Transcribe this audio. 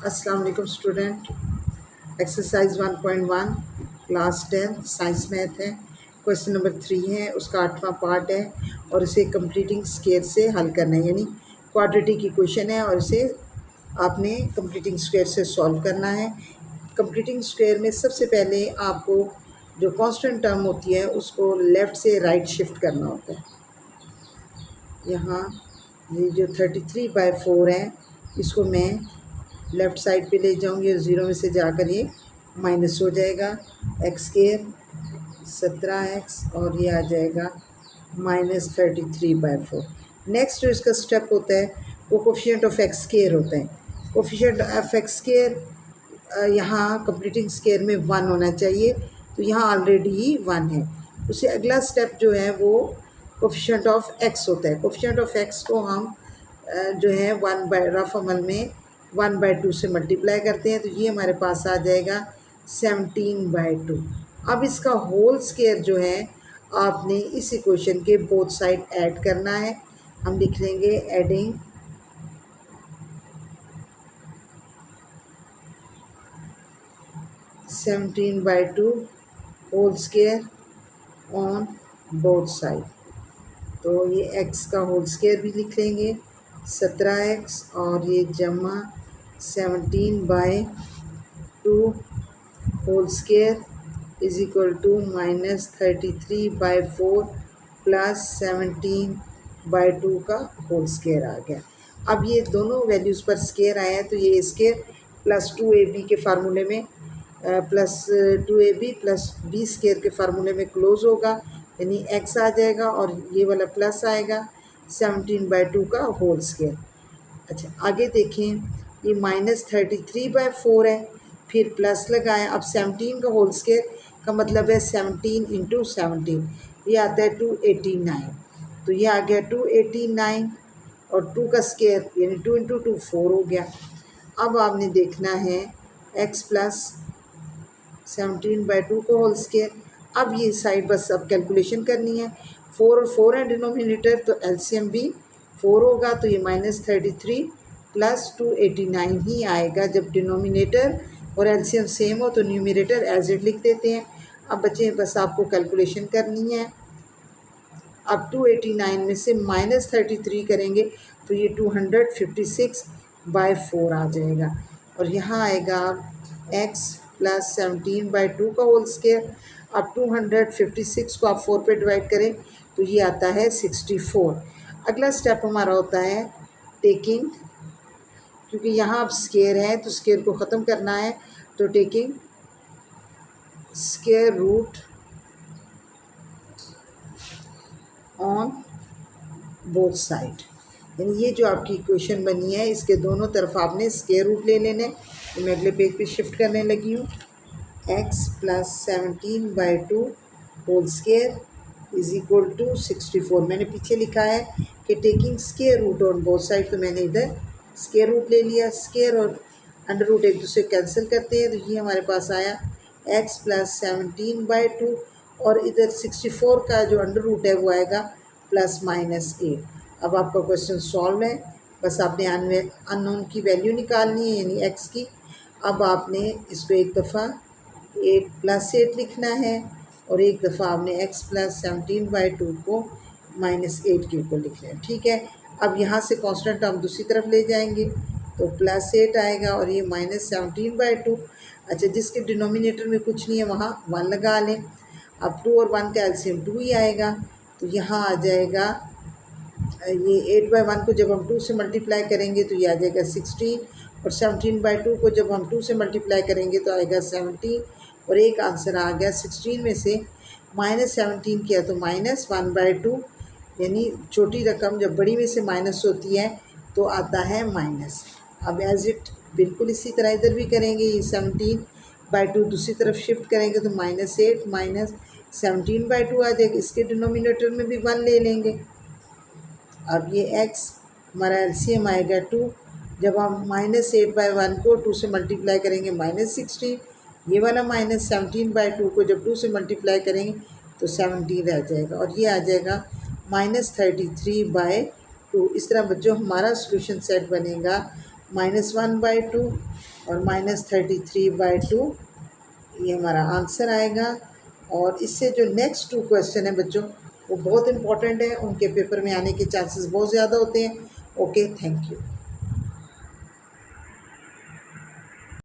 अस्सलाम वालेकुम student. Exercise 1.1 class 10 science math है। क्वेश्चन नंबर 3 है, उसका 8वां पार्ट है और इसे कंप्लीटिंग स्क्वायर से हल करना है, यानी क्वाड्रेटिक इक्वेशन है और इसे आपने कंप्लीटिंग स्क्वायर से सॉल्व करना है। कंप्लीटिंग स्क्वायर में सबसे पहले आपको जो कांस्टेंट टर्म होती है उसको लेफ़्ट से राइट शिफ्ट करना होता है। यहाँ ये जो 33/4 है इसको मैं लेफ़्ट साइड पे ले जाऊंगी और ज़ीरो में से जाकर ये माइनस हो जाएगा। एक्स स्क्वायर 17x और ये आ जाएगा -33/4। नेक्स्ट जो इसका स्टेप होता है वो कोफिशिएंट ऑफ एक्स स्क्वायर होता है। कोफिशिएंट ऑफ एक्स स्क्वायर यहाँ कंप्लीटिंग स्क्वायर में 1 होना चाहिए, तो यहाँ ऑलरेडी ही 1 है। उससे अगला स्टेप जो है वो कोफिशिएंट ऑफ एक्स होता है। कोफिशिएंट ऑफ एक्स को हम जो है 1 बाय रफ अमल में 1/2 से मल्टीप्लाई करते हैं, तो ये हमारे पास आ जाएगा 17/2। अब इसका होल स्क्वायर जो है आपने इस इक्वेशन के बोथ साइड ऐड करना है। हम लिख लेंगे adding 17/2 whole square on both side. तो ये x का होल स्क्वायर भी लिख लेंगे 17x और ये जमा 17/2 whole square is equal to -33/4 plus 17/2 का होल स्क्वायर आ गया। अब ये दोनों वैल्यूज़ पर स्क्वायर आया है, तो ये स्क्वायर प्लस 2ab के फार्मूले में plus 2ab plus b square के फार्मूले में क्लोज होगा, यानी x आ जाएगा और ये वाला प्लस आएगा 17/2 का होल स्क्वायर। अच्छा आगे देखें, ये -33/4 है, फिर प्लस लगाएं। अब 17 का होल स्क्वायर का मतलब है 17 × 17, ये आता है 289, तो ये आ गया 289 और 2 का स्क्वायर यानी 2 × 2 4 हो गया। अब आपने देखना है x प्लस 17/2 का होल स्क्वायर। अब ये साइड बस अब कैलकुलेशन करनी है। 4 और 4 है डिनोमिनेटर, तो एलसीएम भी 4 होगा, तो ये -33 प्लस 289 ही आएगा। जब डिनोमिनेटर और एलसीएम सेम हो तो न्यूमरेटर एज इट लिख देते हैं। अब बच्चे बस आपको कैलकुलेशन करनी है। अब 289 में से -33 करेंगे तो ये 256/4 आ जाएगा और यहाँ आएगा x प्लस 17/2 का होल स्क्वायर। अब 256 को आप 4 पे डिवाइड करें तो ये आता है 64। अगला स्टेप हमारा होता है टेकिंग, क्योंकि यहाँ अब स्क्वायर है तो स्क्वायर को ख़त्म करना है, तो taking square root on both side, यानी ये जो आपकी इक्वेशन बनी है इसके दोनों तरफ आपने स्क्वायर रूट ले लेने। तो मैं अगले पेज पे शिफ्ट करने लगी हूँ। x plus 17/2 whole square is equal to 64। मैंने पीछे लिखा है कि taking square root on both side, तो मैंने इधर स्क्वायर रूट ले लिया। स्क्वायर और अंडर रूट एक दूसरे कैंसिल करते हैं, तो ये हमारे पास आया x प्लस 17/2 और इधर 64 का जो अंडर रूट है वो आएगा +-8। अब आपका क्वेश्चन सॉल्व है, बस आपने अननोन की वैल्यू निकालनी है यानी x की। अब आपने इसको एक दफ़ा 8 + 8 लिखना है और एक दफ़ा आपने x प्लस 17/2 को -8 के ऊपर लिखना है। ठीक है, अब यहाँ से कांस्टेंट हम दूसरी तरफ ले जाएंगे तो +8 आएगा और ये -17/2। अच्छा, जिसके डिनोमिनेटर में कुछ नहीं है वहाँ 1 लगा लें। अब 2 और 1 का एलसीएम 2 ही आएगा, तो यहाँ आ जाएगा ये 8/1 को जब हम 2 से मल्टीप्लाई करेंगे तो ये आ जाएगा 16 और 17/2 को जब हम 2 से मल्टीप्लाई करेंगे तो आएगा 17 और एक आंसर आ गया 16 में से -17 किया तो -1/2, यानी छोटी रकम जब बड़ी में से माइनस होती है तो आता है माइनस। अब एज इट बिल्कुल इसी तरह इधर भी करेंगे, ये 17/2 दूसरी तरफ शिफ्ट करेंगे तो -8 -17/2 आ जाएगा। इसके डिनोमिनेटर में भी 1 ले लेंगे। अब ये x हमारा एलसीएम आएगा 2, जब हम -8/1 को 2 से मल्टीप्लाई करेंगे -16, ये वाला -17/2 को जब 2 से मल्टीप्लाई करेंगे तो 17 रह जाएगा और ये आ जाएगा -33/2। इस तरह बच्चों हमारा सॉल्यूशन सेट बनेगा -1/2 और -33/2, ये हमारा आंसर आएगा। और इससे जो नेक्स्ट 2 क्वेश्चन है बच्चों, वो बहुत इंपॉर्टेंट है, उनके पेपर में आने के चांसेस बहुत ज़्यादा होते हैं। Okay, thank you.